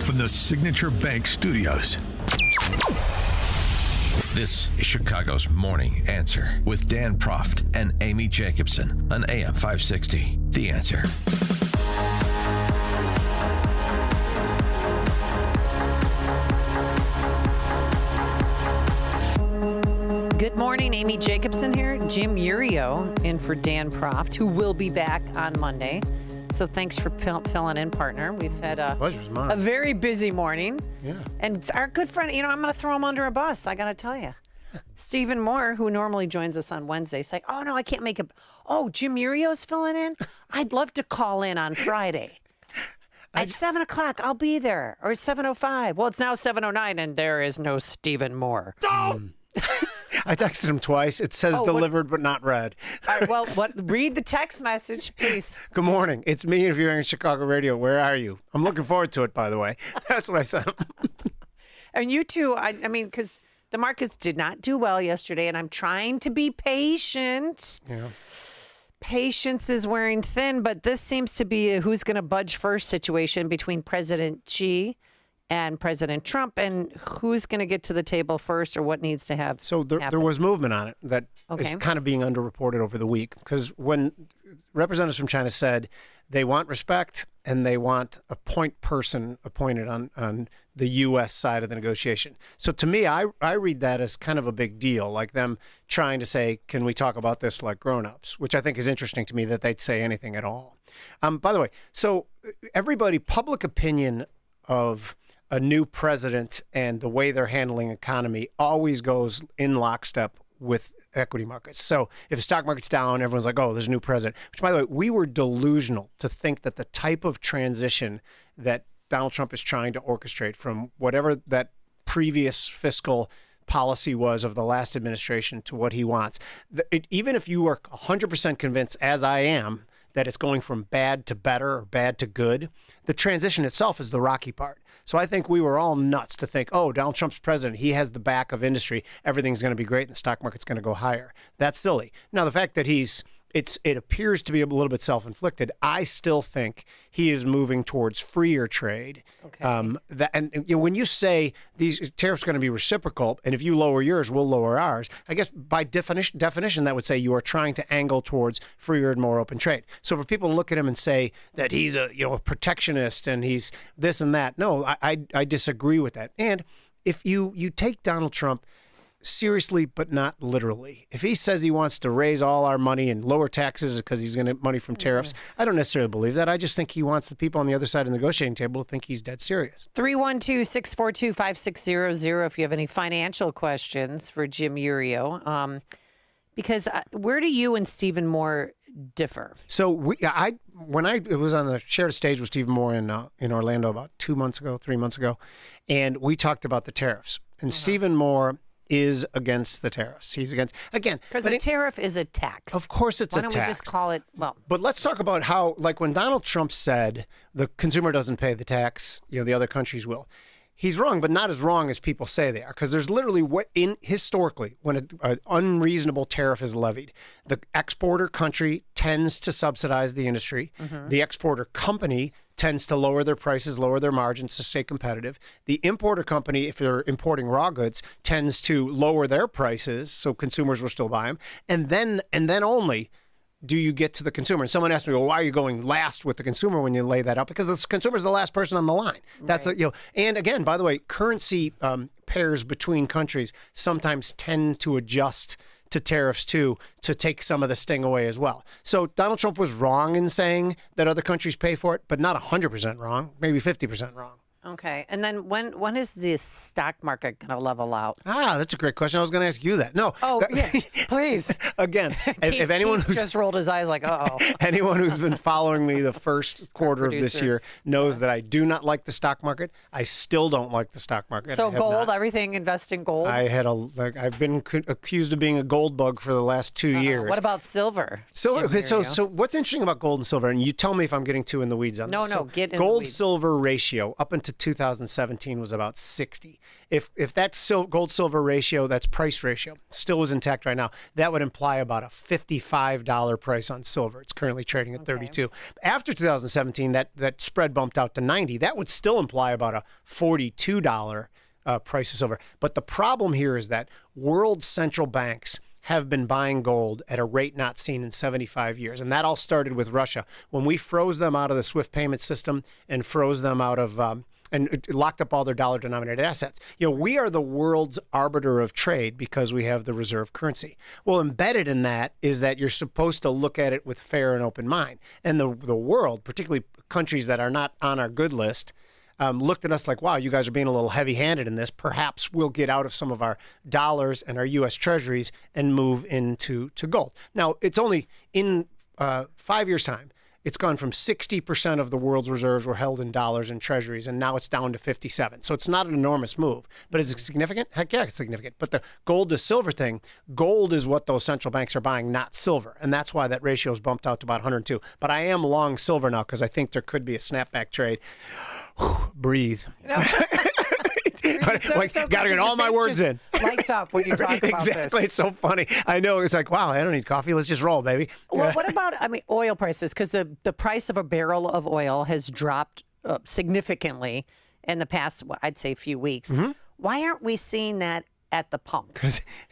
from the Signature Bank Studios. This is Chicago's Morning Answer with Dan Proft and Amy Jacobson on AM 560. The Answer. Good morning, Amy Jacobson here. Jim Urio in for Dan Proft, who will be back on Monday. So thanks for filling in, partner. We've had Pleasure's mine. a very busy morning. Yeah. And our good friend, I'm going to throw him under a bus. I got to tell you. Stephen Moore, who normally joins us on Wednesdays, like, oh, no, I can't make it. Oh, Jim Urio's filling in? I'd love to call in on Friday. At 7 o'clock, I'll be there. Or at 7:05. Well, it's now 7:09, and there is no Stephen Moore. I texted him twice. It says delivered but not read. All right, well, read the text message, please. Good morning. It's me interviewing on Chicago radio. Where are you? I'm looking forward to it, by the way. That's what I said. And you too, I mean, because the markets did not do well yesterday, and I'm trying to be patient. Yeah. Patience is wearing thin, but this seems to be a who's going to budge first situation between President Xi and President Trump, and who's going to get to the table first, or what needs to have. So there was movement on it that is kind of being underreported over the week, because when representatives from China said they want respect and they want a point person appointed on the U.S. side of the negotiation. So to me, I read that as kind of a big deal, like them trying to say, can we talk about this like grown-ups, which I think is interesting to me that they'd say anything at all. By the way, so everybody, public opinion of a new president and the way they're handling economy always goes in lockstep with equity markets. So if the stock market's down, everyone's like, oh, there's a new president. Which, by the way, we were delusional to think that the type of transition that Donald Trump is trying to orchestrate from whatever that previous fiscal policy was of the last administration to what he wants, even if you are 100% convinced, as I am, that it's going from bad to better or bad to good, the transition itself is the rocky part. So I think we were all nuts to think, oh, Donald Trump's president, he has the back of industry, everything's going to be great and the stock market's going to go higher. That's silly. Now, the fact that it appears to be a little bit self-inflicted, I still think he is moving towards freer trade. Okay. When you say these tariffs are going to be reciprocal, and if you lower yours, we'll lower ours, I guess by definition that would say you are trying to angle towards freer and more open trade. So for people to look at him and say that he's a protectionist and he's this and that, no, I disagree with that. And if you take Donald Trump seriously, but not literally. If he says he wants to raise all our money and lower taxes because he's going to get money from tariffs, I don't necessarily believe that. I just think he wants the people on the other side of the negotiating table to think he's dead serious. 312-642-5600 if you have any financial questions for Jim Urio. Because where do you and Stephen Moore differ? So when I was on the shared stage with Stephen Moore in Orlando about 3 months ago, and we talked about the tariffs. And Stephen Moore is against the tariffs. He's against, again. Because a tariff is a tax. Of course it's a tax. Why don't we just call it, But let's talk about how, like when Donald Trump said the consumer doesn't pay the tax, the other countries will. He's wrong, but not as wrong as people say they are. Because there's literally, historically, when an unreasonable tariff is levied, the exporter country tends to subsidize the industry. The exporter company tends to lower their prices, lower their margins to stay competitive. The importer company, if they're importing raw goods, tends to lower their prices so consumers will still buy them. And then only do you get to the consumer. And someone asked me, well, why are you going last with the consumer when you lay that out? Because the consumer is the last person on the line. That's right. And again, by the way, currency pairs between countries sometimes tend to adjust to tariffs too, to take some of the sting away as well. So Donald Trump was wrong in saying that other countries pay for it, but not 100% wrong, maybe 50% wrong. Okay. And then when is the stock market going to level out? That's a great question. I was going to ask you that. No. Oh, yeah. Please. Again, if anyone who's just rolled his eyes like, uh-oh. Anyone who's been following me the first quarter of this year knows that I do not like the stock market. I still don't like the stock market. So gold, everything, invest in gold? I've been accused of being a gold bug for the last 2 years. What about silver? So what's interesting about gold and silver, and you tell me if I'm getting too in the weeds on this. No, get in the weeds. Gold-silver ratio up until 2017 was about 60. If that gold silver ratio, that's price ratio, still was intact right now, that would imply about a $55 price on silver. It's currently trading at 32. After 2017, that spread bumped out to 90. That would still imply about a $42 price of silver. But the problem here is that world central banks have been buying gold at a rate not seen in 75 years. And that all started with Russia. When we froze them out of the SWIFT payment system and froze them out of and it locked up all their dollar-denominated assets. We are the world's arbiter of trade because we have the reserve currency. Well, embedded in that is that you're supposed to look at it with fair and open mind. And the world, particularly countries that are not on our good list, looked at us like, wow, you guys are being a little heavy-handed in this. Perhaps we'll get out of some of our dollars and our U.S. treasuries and move into gold. Now, it's only in 5 years' time. It's gone from 60% of the world's reserves were held in dollars and treasuries, and now it's down to 57. So it's not an enormous move. But is it significant? Heck yeah, it's significant. But the gold to silver thing, gold is what those central banks are buying, not silver. And that's why that ratio is bumped out to about 102. But I am long silver now because I think there could be a snapback trade. Breathe. Got to get all my words in. Lights up when you talk about this. Exactly. It's so funny. I know. It's like, wow, I don't need coffee. Let's just roll, baby. Well, what about, oil prices? Because the price of a barrel of oil has dropped significantly in the past, I'd say, few weeks. Mm-hmm. Why aren't we seeing that at the pump?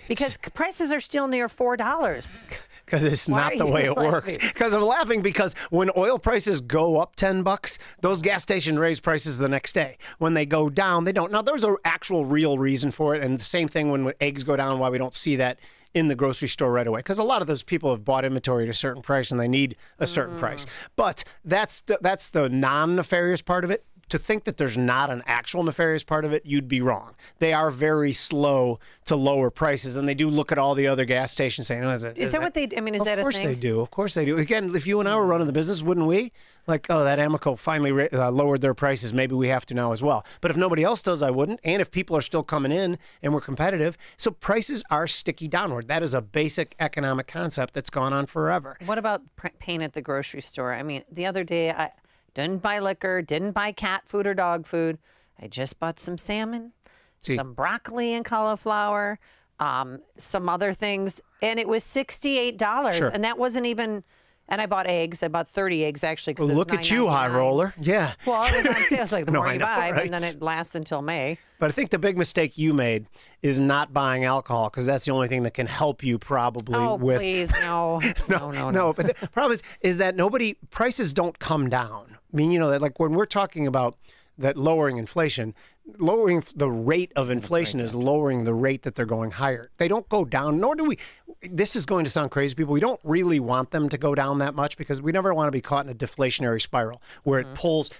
Because prices are still near $4. Because it's not the way it works. Because I'm laughing because when oil prices go up $10, those gas stations raise prices the next day. When they go down, they don't. Now, there's an actual real reason for it. And the same thing when eggs go down, why we don't see that in the grocery store right away. Because a lot of those people have bought inventory at a certain price and they need a certain price. But that's the non-nefarious part of it. To think that there's not an actual nefarious part of it, you'd be wrong. They are very slow to lower prices, and they do look at all the other gas stations saying, is that what they, is that a thing? Of course they do. Of course they do. Again, if you and I were running the business, wouldn't we? Like, oh, that Amoco finally lowered their prices. Maybe we have to now as well. But if nobody else does, I wouldn't. And if people are still coming in and we're competitive. So prices are sticky downward. That is a basic economic concept that's gone on forever. What about pain at the grocery store? The other day, I didn't buy liquor, didn't buy cat food or dog food. I just bought some salmon, some broccoli and cauliflower, some other things, and it was $68. Sure. And that wasn't even. And I bought eggs. I bought 30 eggs, actually. Well, look at you, high roller. Yeah. Well, it was on sale. It's like the more you buy, right? and then it lasts until May. But I think the big mistake you made is not buying alcohol because that's the only thing that can help you probably with. Please, no. No. But the problem is that prices don't come down. Like when we're talking about that lowering inflation, lowering the rate of inflation is lowering the rate that they're going higher. They don't go down, nor do we. This is going to sound crazy, people. We don't really want them to go down that much because we never want to be caught in a deflationary spiral where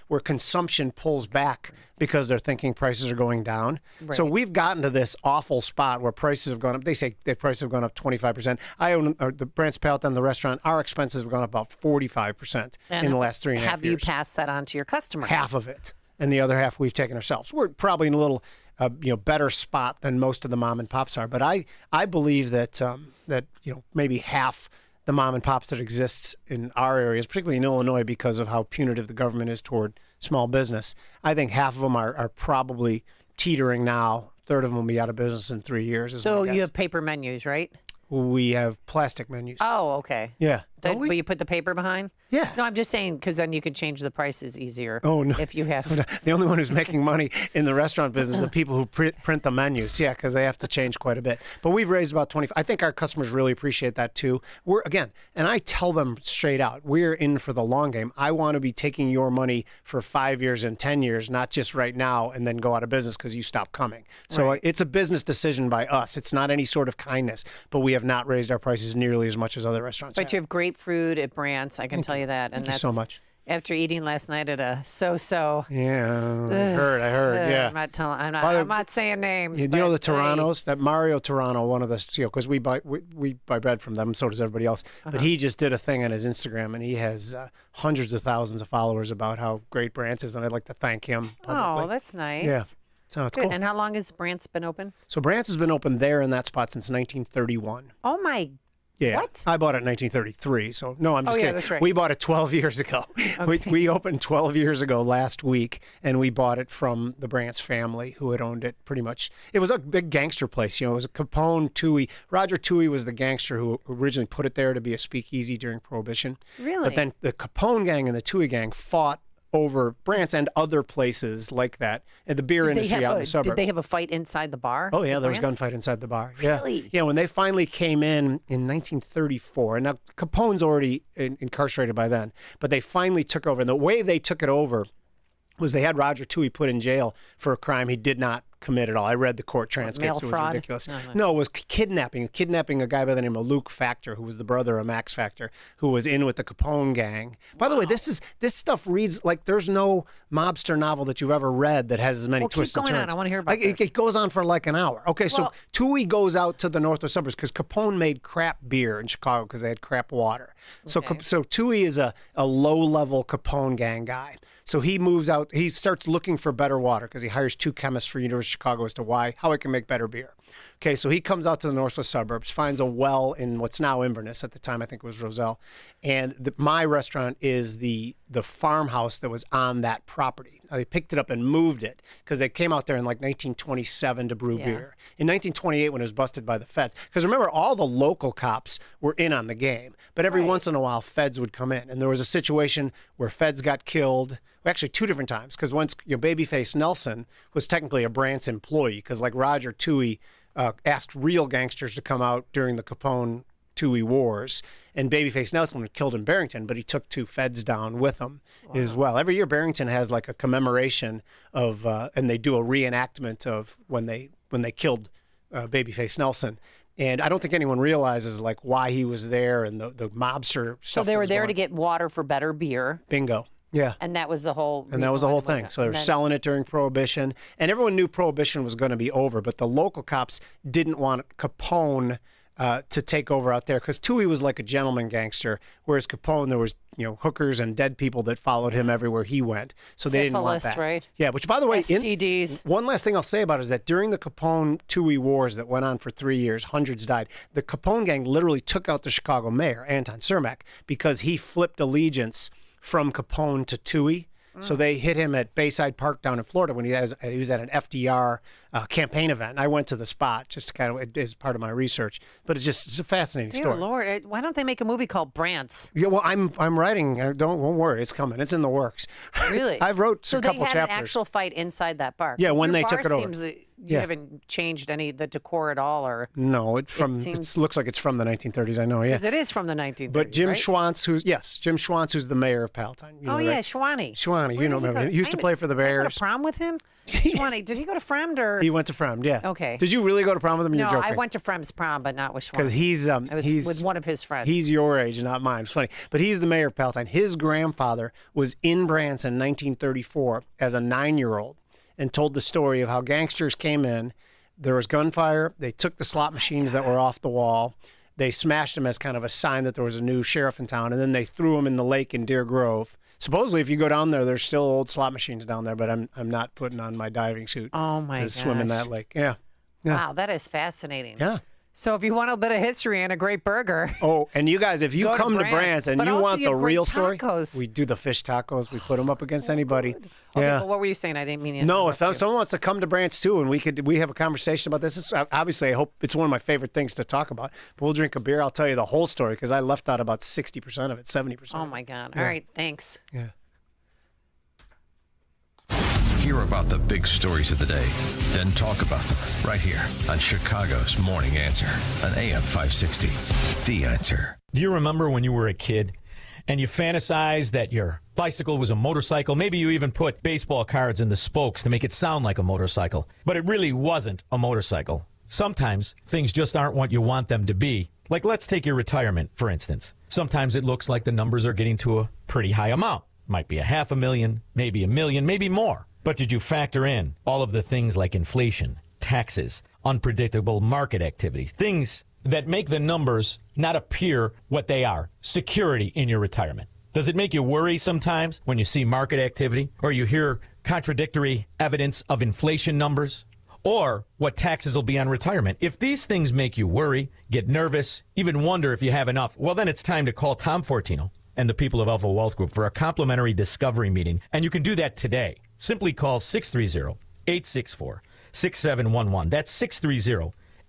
where consumption pulls back because they're thinking prices are going down. Right. So we've gotten to this awful spot where prices have gone up. They say the prices have gone up 25%. I own the Brant's Palette and the restaurant. Our expenses have gone up about 45% in the last 3.5 years. Have you passed that on to your customers? Half of it. And the other half we've taken ourselves. We're probably in a little better spot than most of the mom and pops are. But I believe that maybe half the mom and pops that exists in our areas, particularly in Illinois, because of how punitive the government is toward small business. I think half of them are probably teetering now. A third of them will be out of business in 3 years. So you have paper menus, right? We have plastic menus. Oh, okay. Yeah. Will you put the paper behind? Yeah. No, I'm just saying because then you can change the prices easier. Oh, no. If you have. The only one who's making money in the restaurant business is the people who print the menus. Yeah, because they have to change quite a bit. But we've raised about 25. I think our customers really appreciate that too. And I tell them straight out, we're in for the long game. I want to be taking your money for 5 years and 10 years, not just right now and then go out of business because you stop coming. So It's a business decision by us. It's not any sort of kindness, but we have not raised our prices nearly as much as other restaurants But you have great food at Brant's, I can tell you that. Thank you so much. After eating last night at a so-so. Yeah, I heard. Yeah. I'm not saying names. You know the Torontos? That Mario Toronto, one of the, because we buy bread from them, so does everybody else. But he just did a thing on his Instagram, and he has hundreds of thousands of followers about how great Brant's is, and I'd like to thank him publicly. Oh, that's nice. Yeah. So it's good. cool. And how long has Brant's been open? So Brant's has been open there in that spot since 1931. Oh, my Yeah, What? I bought it in 1933. So no, I'm just kidding. That's right. We bought it 12 years ago. Okay. We opened 12 years ago last week, and we bought it from the Brant's family, who had owned it pretty much. It was a big gangster place. You know, it was a Capone, Toohey. Roger Toohey was the gangster who originally put it there to be a speakeasy during Prohibition. Really? But then the Capone gang and the Toohey gang fought over Brant's and other places like that, and the beer industry out in the suburbs. Did they have a fight inside the bar? Oh, yeah, there was a Brant's? gunfight inside the bar. Yeah. Really? Yeah, when they finally came in 1934, and now Capone's already incarcerated by then, but they finally took over. And the way they took it over was they had Roger Toohey put in jail for a crime he did not commit at all. I read the court transcripts. Mail It was fraud? ridiculous. No. No, it was kidnapping a guy by the name of Luke Factor, who was the brother of Max Factor, who was in with the Capone gang. By the way, this stuff reads like there's no mobster novel that you've ever read that has as many twists and keep going turns. on. I want to hear about Like, this. it goes on for like an hour. Okay, so Well- Toohey goes out to the northwest suburbs because Capone made crap beer in Chicago because they had crap water. So Okay. so Toohey is a low-level Capone gang guy. So he moves out. He starts looking for better water because he hires two chemists for University of Chicago as to how he can make better beer. Okay, so he comes out to the northwest suburbs, finds a well in what's now Inverness. At the time, I think it was Roselle. And my restaurant is the farmhouse that was on that property. Now, they picked it up and moved it because they came out there in like 1927 to brew beer. In 1928, when it was busted by the feds, because remember, all the local cops were in on the game, but every once in a while, feds would come in. And there was a situation where feds got killed. Well, actually, two different times, because once Babyface Nelson was technically a Brant's employee, because like Roger Toohey asked real gangsters to come out during the Capone-Toohey wars, and Babyface Nelson was killed in Barrington, but he took two feds down with him as well. Every year, Barrington has like a commemoration of, and they do a reenactment of when they killed Babyface Nelson. And I don't think anyone realizes like why he was there and the mobster stuff. So they that were was there going to get water for better beer, Bingo. Yeah. and that was the whole. And that was the whole thing. So they were selling it during Prohibition. And everyone knew Prohibition was going to be over, but the local cops didn't want Capone to take over out there because Toohey was like a gentleman gangster, whereas Capone, there was hookers and dead people that followed him everywhere he went. So they didn't want Syphilis, that. right? Yeah, which by the way, STDs. one last thing I'll say about it is that during the Capone-Toohey wars that went on for 3 years, hundreds died. The Capone gang literally took out the Chicago mayor, Anton Cermak, because he flipped allegiance from Capone to Toohey. So they hit him at Bayside Park down in Florida when he was at an FDR campaign event. And I went to the spot just to kind of as part of my research. But it's a fascinating Dear story. Lord, why don't they make a movie called Brant's? Yeah, well, I'm writing. Won't worry, it's coming. It's in the works. Really? I wrote So a they couple had chapters. an actual fight inside that bar. Yeah, 'Cause when your they bar took it over. seems that you Yeah. haven't changed the decor at all, or No, it seems- looks like it's from the 1930s. I know. Yeah. because it is from the 1930s. But Jim right? Schwantz, Jim Schwantz, who's the mayor of Palatine. You know, Oh yeah, right? Schwani. Schwani, Where you know did him. go? He used to play for the Did I go Bears. to prom with him? Schwani, did he go to Fremd or? He went to Fremd, yeah. Okay. Did you really go to prom with him? no, You're joking. I went to Fremd's prom, but not with Schwani. Because he's I was with one of his friends. He's your age, not mine. It's funny, but he's the mayor of Palatine. His grandfather was in Brant's in 1934 as a 9-year-old, and told the story of how gangsters came in. There was gunfire. They took the slot machines that were off the wall. They smashed them as kind of a sign that there was a new sheriff in town, and then they threw them in the lake in Deer Grove. Supposedly, if you go down there, there's still old slot machines down there, but I'm not putting on my diving suit Oh my to swim in gosh. that lake. Yeah. Yeah. Wow, that is fascinating. Yeah. So if you want a bit of history and a great burger, Oh, and you guys, if you Go to come to Brant's. Brant's and But you also want you the have great real story, tacos. we do the fish tacos. We put them up against anybody. okay, Yeah. but what were you saying? I didn't mean to No, interrupt if you. someone wants to come to Brant's too, and we have a conversation about this. Obviously, I hope it's one of my favorite things to talk about. But we'll drink a beer. I'll tell you the whole story because I left out about 60% of it, 70%. Oh my God! All right, thanks. Yeah. Hear about the big stories of the day, then talk about them right here on Chicago's Morning Answer on AM 560. The Answer. Do you remember when you were a kid and you fantasized that your bicycle was a motorcycle? Maybe you even put baseball cards in the spokes to make it sound like a motorcycle, but it really wasn't a motorcycle. Sometimes things just aren't what you want them to be. Like, let's take your retirement, for instance. Sometimes it looks like the numbers are getting to a pretty high amount. Might be $500,000, maybe $1 million, maybe more. But did you factor in all of the things like inflation, taxes, unpredictable market activities, things that make the numbers not appear what they are, security in your retirement? Does it make you worry sometimes when you see market activity or you hear contradictory evidence of inflation numbers? or what taxes will be on retirement. If these things make you worry, get nervous, even wonder if you have enough, well, then it's time to call Tom Fortino and the people of Alpha Wealth Group for a complimentary discovery meeting. And you can do that today. Simply call 630-864-6711. That's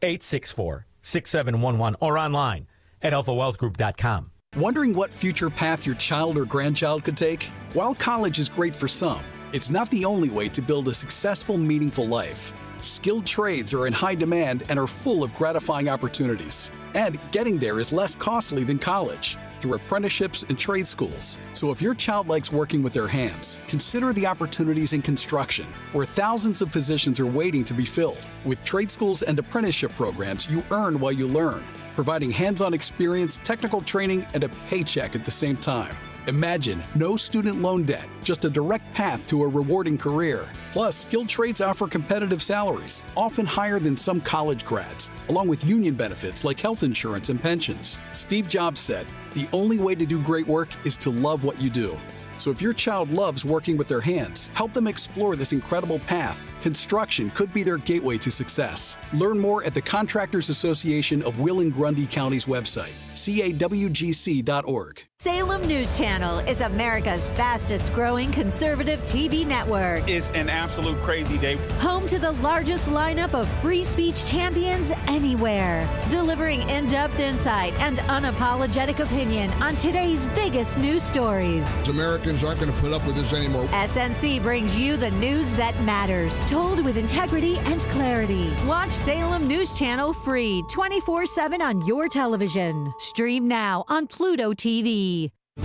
630-864-6711 or online at alphawealthgroup.com. Wondering what future path your child or grandchild could take? While college is great for some, it's not the only way to build a successful, meaningful life. Skilled trades are in high demand and are full of gratifying opportunities. And getting there is less costly than college through apprenticeships and trade schools. So if your child likes working with their hands, consider the opportunities in construction, where thousands of positions are waiting to be filled. With trade schools and apprenticeship programs, you earn while you learn, providing hands-on experience, technical training, and a paycheck at the same time. Imagine no student loan debt, just a direct path to a rewarding career. Plus, skilled trades offer competitive salaries, often higher than some college grads, along with union benefits like health insurance and pensions. Steve Jobs said, "The only way to do great work is to love what you do." So if your child loves working with their hands, help them explore this incredible path. Construction could be their gateway to success. Learn more at the Contractors Association of Will and Grundy County's website, cawgc.org. Salem News Channel is America's fastest growing conservative TV network. It's an absolute crazy day. Home to the largest lineup of free speech champions anywhere. Delivering in-depth insight and unapologetic opinion on today's biggest news stories. Americans aren't going to put up with this anymore. SNC brings you the news that matters, told with integrity and clarity. Watch Salem News Channel free 24/7 on your television. Stream now on Pluto TV.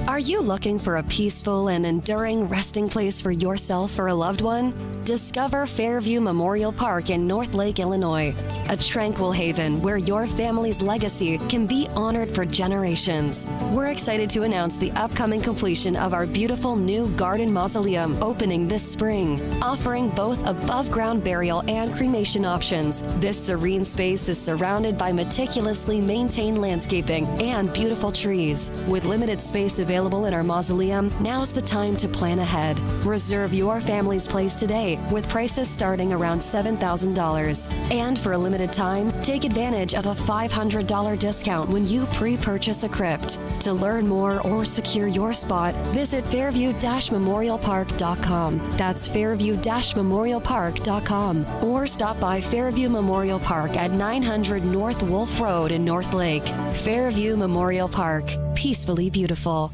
Are you looking for a peaceful and enduring resting place for yourself or a loved one? Discover Fairview Memorial Park in North Lake, Illinois, a tranquil haven where your family's legacy can be honored for generations. We're excited to announce the upcoming completion of our beautiful new garden mausoleum opening this spring, offering both above-ground burial and cremation options. This serene space is surrounded by meticulously maintained landscaping and beautiful trees. With limited space available in our mausoleum, now's the time to plan ahead. Reserve your family's place today with prices starting around $7,000. And for a limited time, take advantage of a $500 discount when you pre-purchase a crypt. To learn more or secure your spot, visit fairview-memorialpark.com. That's fairview-memorialpark.com. Or stop by Fairview Memorial Park at 900 North Wolf Road in North Lake. Fairview Memorial Park. Peacefully beautiful.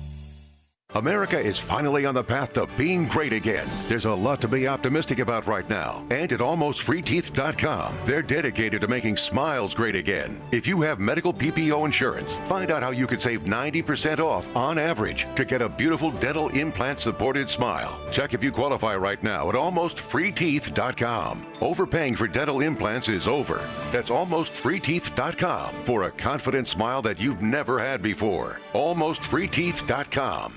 America is finally on the path to being great again. There's a lot to be optimistic about right now. And at almostfreeteeth.com, they're dedicated to making smiles great again. If you have medical PPO insurance, find out how you could save 90% off on average to get a beautiful dental implant supported smile. Check if you qualify right now at almostfreeteeth.com. Overpaying for dental implants is over. That's almostfreeteeth.com for a confident smile that you've never had before. Almostfreeteeth.com.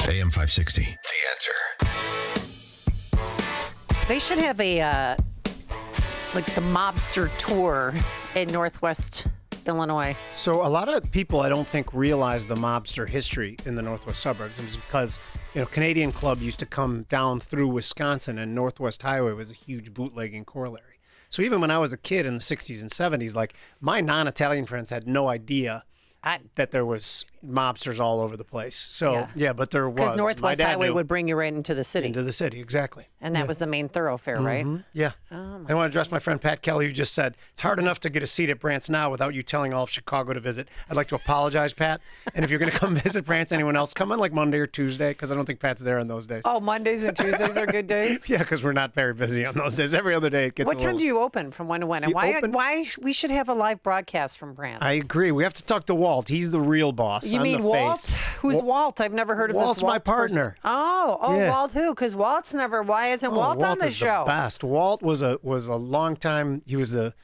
AM 560, The Answer. They should have a, like the mobster tour in Northwest Illinois. So a lot of people, I don't think, realize the mobster history in the Northwest suburbs. It's because, Canadian Club used to come down through Wisconsin, and Northwest Highway was a huge bootlegging corollary. So even when I was a kid in the 60s and 70s, like, my non-Italian friends had no idea that there was mobsters all over the place. So, yeah but there was. Because Northwest Highway would bring you right into the city. Into the city, exactly. And that was the main thoroughfare, right? Yeah. Oh, I want to address my friend Pat Kelly, who just said, it's hard enough to get a seat at Brant's now without you telling all of Chicago to visit. I'd like to apologize, Pat. And if you're going to come visit Brant's, anyone else, come on like Monday or Tuesday, because I don't think Pat's there on those days. Oh, Mondays and Tuesdays are good days? Yeah, because we're not very busy on those days. Every other day it gets What time do you open from when to when? And why we should have a live broadcast from Brant's? I agree. We have to talk to Walt. He's the real boss. You I'm mean the Walt? face. Who's Walt? I've never heard of Walt's this Walt my partner. person. Oh, Yeah. Walt who? Because Walt's never. Why isn't Walt Walt on the is show? The best. Walt was a long time. He was the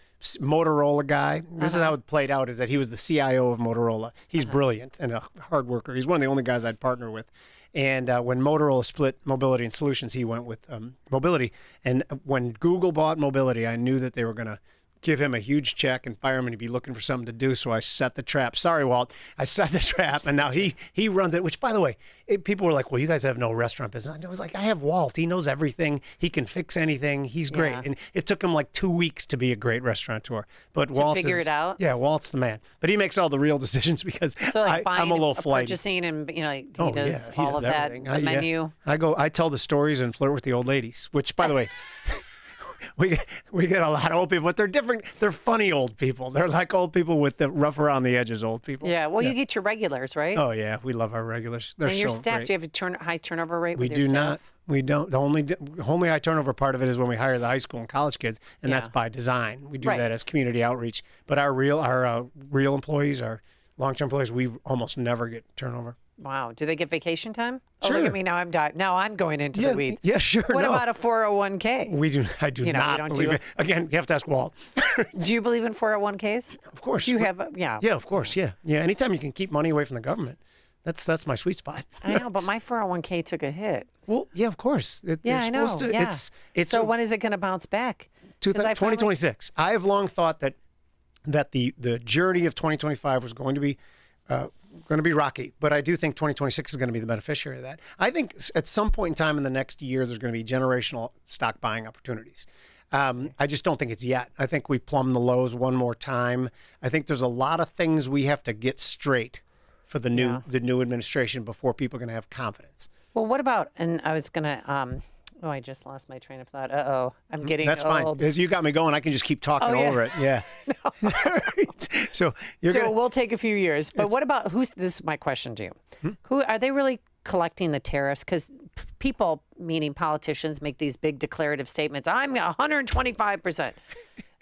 Motorola guy. This is how it played out: is that he was the CIO of Motorola. He's brilliant and a hard worker. He's one of the only guys I'd partner with. And when Motorola split Mobility and Solutions, he went with Mobility. And when Google bought Mobility, I knew that they were going to give him a huge check and fire him, and he'd be looking for something to do. So I set the trap. Sorry, Walt. I set the trap, and now he runs it. Which, by the way, people were like, "Well, you guys have no restaurant business." And I was like, "I have Walt. He knows everything. He can fix anything. He's great." Yeah. And it took him like 2 weeks to be a great restaurateur. But To Walt figure is, it out? Yeah, Walt's the man. But he makes all the real decisions because So like buying, I'm a little flighty. purchasing, and he Oh, does yeah, he all of does that. everything. The menu. I tell the stories and flirt with the old ladies. Which, by the way. We get a lot of old people, but they're different. They're funny old people. They're like old people with the rough around the edges old people. Yeah. Well, you get your regulars, right? Oh yeah, we love our regulars. They're and your so staff. great. Do you have a high turnover rate? We with your do staff? not. We don't. The only high turnover part of it is when we hire the high school and college kids, and that's by design. We do Right. that as community outreach. But our real employees, our long-term employees, we almost never get turnover. Wow. Do they get vacation time? Sure. Oh, look at me now. I'm dying. Now I'm going into the weeds. Yeah, sure. What no. about a 401k? We do. I do You know, you not don't believe do it. Again, you have to ask Walt. Do you believe in 401ks? Of course. Do you have? Yeah. Yeah, of course. Yeah. Anytime you can keep money away from the government, that's my sweet spot. I know, but my 401k took a hit. Well, yeah, of course. Yeah, you're I know. supposed to- yeah. It's so when is it going to bounce back? 2026. I have long thought that the journey of 2025 was going to be rocky, but I do think 2026 is going to be the beneficiary of that. I think at some point in time in the next year, there's going to be generational stock buying opportunities. I just don't think it's yet. I think we plumb the lows one more time. I think there's a lot of things we have to get straight for the new administration before people are going to have confidence. Well, what about? And I was going to. Oh, I just lost my train of thought. I'm getting That's old. fine. Because you got me going, I can just keep talking over it. Yeah. So we'll take a few years. But what about this is my question to you. Who are they really collecting the tariffs? Because people, meaning politicians, make these big declarative statements. I'm 125%.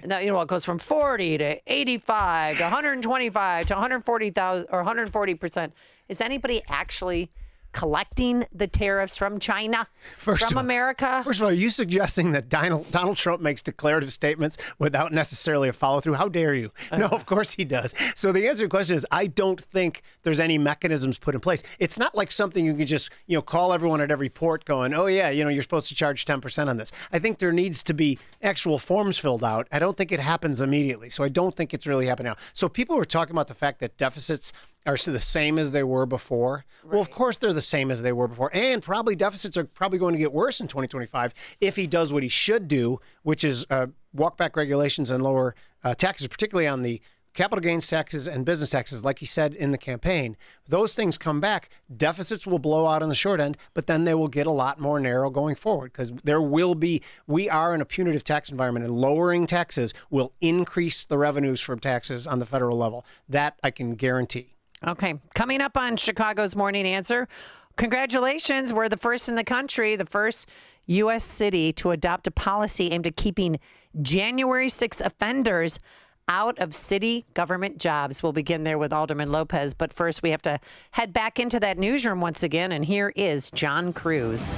Now, it goes from 40 to 85 to 125 to 140,000 or 140%. Is anybody actually collecting the tariffs from China, from America? First of all, are you suggesting that Donald Trump makes declarative statements without necessarily a follow-through? How dare you? No, of course he does. So the answer to the question is I don't think there's any mechanisms put in place. It's not like something you can just, call everyone at every port going, oh, yeah, you're supposed to charge 10% on this. I think there needs to be actual forms filled out. I don't think it happens immediately. So I don't think it's really happening now. So people were talking about the fact that deficits are the same as they were before. Right. Well, of course they're the same as they were before. And probably deficits are probably going to get worse in 2025 if he does what he should do, which is walk back regulations and lower taxes, particularly on the capital gains taxes and business taxes, like he said in the campaign. Those things come back. Deficits will blow out on the short end, but then they will get a lot more narrow going forward because we are in a punitive tax environment, and lowering taxes will increase the revenues from taxes on the federal level. That I can guarantee. Okay. Coming up on Chicago's Morning Answer, congratulations. We're the first in the country, the first U.S. city to adopt a policy aimed at keeping January 6 offenders out of city government jobs. We'll begin there with Alderman Lopez. But first, we have to head back into that newsroom once again. And here is John Cruz.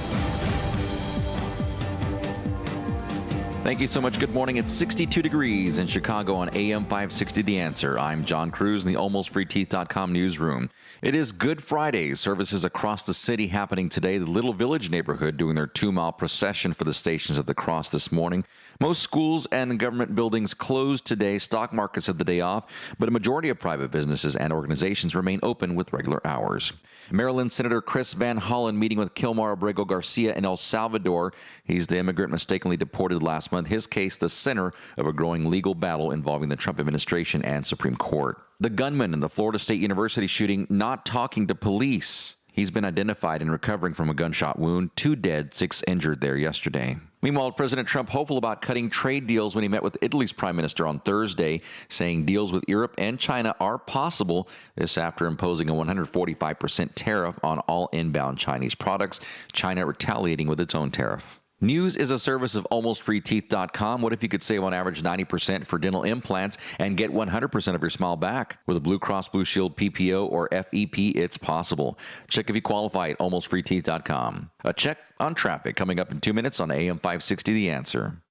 Thank you so much. Good morning. It's 62 degrees in Chicago on AM 560 The Answer. I'm John Cruz in the AlmostFreeTeeth.com newsroom. It is Good Friday. Services across the city happening today. The Little Village neighborhood doing their 2-mile procession for the Stations of the Cross this morning. Most schools and government buildings closed today. Stock markets have the day off, but a majority of private businesses and organizations remain open with regular hours. Maryland Senator Chris Van Hollen meeting with Kilmar Abrego Garcia in El Salvador. He's the immigrant mistakenly deported last month. His case, the center of a growing legal battle involving the Trump administration and Supreme Court. The gunman in the Florida State University shooting not talking to police. He's been identified and recovering from a gunshot wound. 2 dead, 6 injured there yesterday. Meanwhile, President Trump hopeful about cutting trade deals when he met with Italy's prime minister on Thursday, saying deals with Europe and China are possible. This after imposing a 145% tariff on all inbound Chinese products, China retaliating with its own tariff. News is a service of AlmostFreeTeeth.com. What if you could save on average 90% for dental implants and get 100% of your smile back? With a Blue Cross Blue Shield PPO or FEP, it's possible. Check if you qualify at AlmostFreeTeeth.com. A check on traffic coming up in 2 minutes on AM 560 The Answer.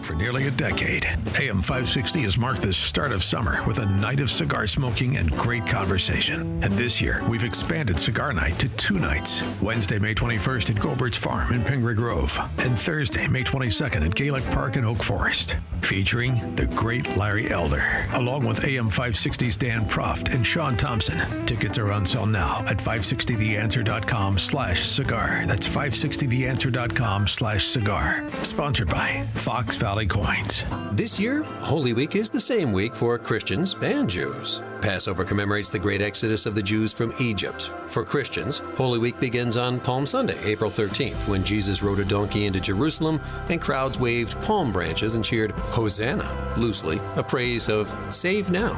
For nearly a decade, AM 560 has marked the start of summer with a night of cigar smoking and great conversation. And this year, we've expanded Cigar Night to 2 nights. Wednesday, May 21st at Gobert's Farm in Pingree Grove, and Thursday, May 22nd at Gaelic Park in Oak Forest. Featuring the great Larry Elder, along with AM 560's Dan Proft and Sean Thompson. Tickets are on sale now at 560theanswer.com/cigar. That's 560theanswer.com/cigar. Sponsored by Fox Valley Coins. This year, Holy Week is the same week for Christians and Jews. Passover commemorates the great exodus of the Jews from Egypt. For Christians, Holy Week begins on Palm Sunday, April 13th, when Jesus rode a donkey into Jerusalem and crowds waved palm branches and cheered Hosanna, loosely, a praise of save now.